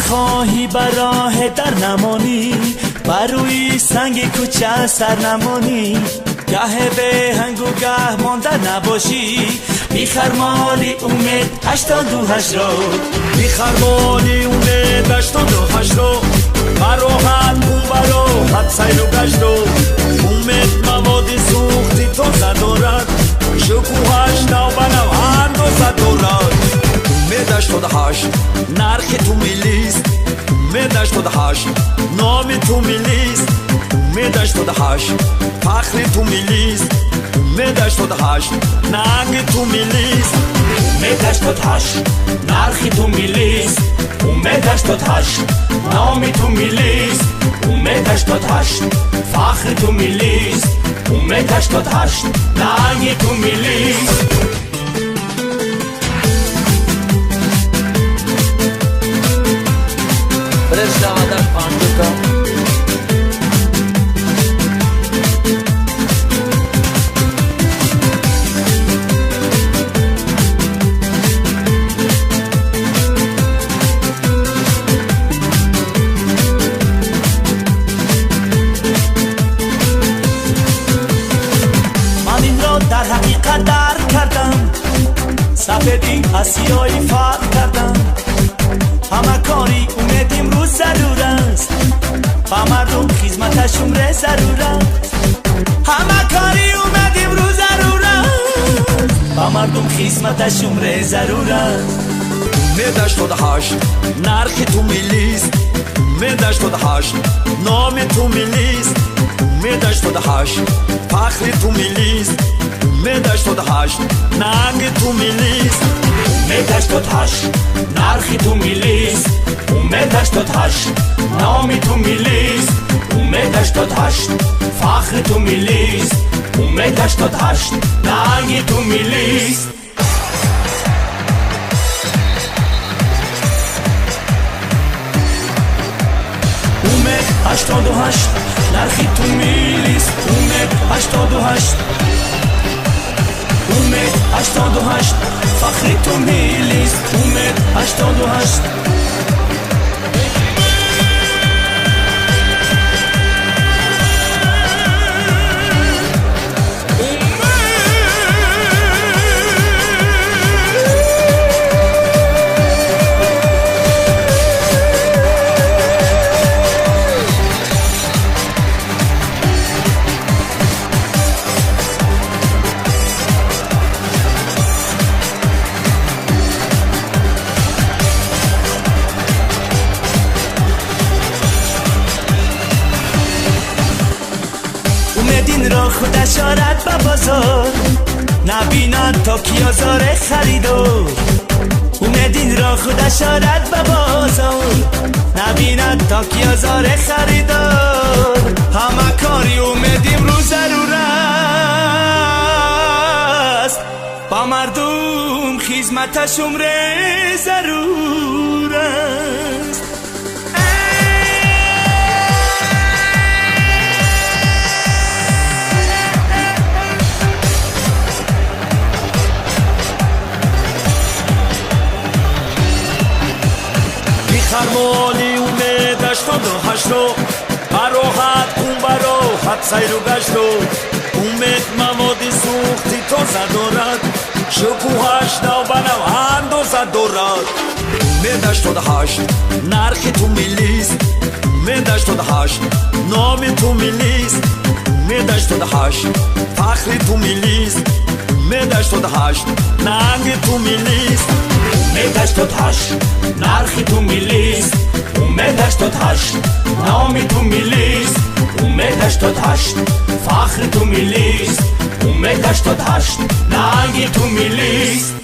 خواهی بر راه در نمانی، بر روی سنگ کوچه سر نمانی، گه به هنگ و گه مانده نباشی، بیخرمانی امید 88 رو، بیخرمانی امید 88 رو، براحت او براحت سیر و گشت رو، امید مواد سوختی تازه دارد، شکوهش نو به نو اندازه دارد. امید 88 نرخ تو ملیست، امید 88 نام تو ملیست، امید 88 فخر تو ملیست، امید 88 ننگ تو ملیست، امید 88 نرخ تو ملیست، امید 88 نام تو ملیست، امید 88 فخر تو ملیست، امید 88 ننگ تو ملیست. Prešavadan Panduka من این را در حقیقت درک کردم، سفیدی اسیایی فرق کردم، همه کاری اومدیم رو ضرور است، با مردم خدمتشون ره ضرور است، همه کاری اومدیم رو ضرور است، با مردم خدمتشون ره ضرور است. امید 88 نرخ تو ملیست، امید 88 نام تو ملیست، امید 88 فخر تو ملیست، امید 88 ننگ تو ملیست، امید 88 نرخ تو ملیست، امید 88 نام تو ملیست، امید 88 فخر تو ملیست، امید 88 ننگ تو ملیست. امید 88 نرخ تو ملیست، امید 88 امید 88 فخر تو ملیست، امید 88 اومدین را خودش آرد به بازار، نبینن تا کی آزار خریدار، اومدین را خودش آرد به بازار، نبینن تا کی آزار خریدار، همه کاری اومدیم رو ضرور است، با مردم خدمتشون ره ضرور است. بیخرمانی امید 88 رو، براحت اون براحت سیر و گشت رو، امید مواد سوختی تازه دارد، شکوهش نو به نو اندازه دارد. امید 88 نرخ تو ملیست، امید 88 نام تو ملیست، امید 88 فخر تو ملیست، امید 88 ننگ تو ملیست، امید 88 نرخ تو ملیست، امید 88 نام تو ملیست، امید 88 فخر تو ملیست، امید 88 ننگ تو ملیست.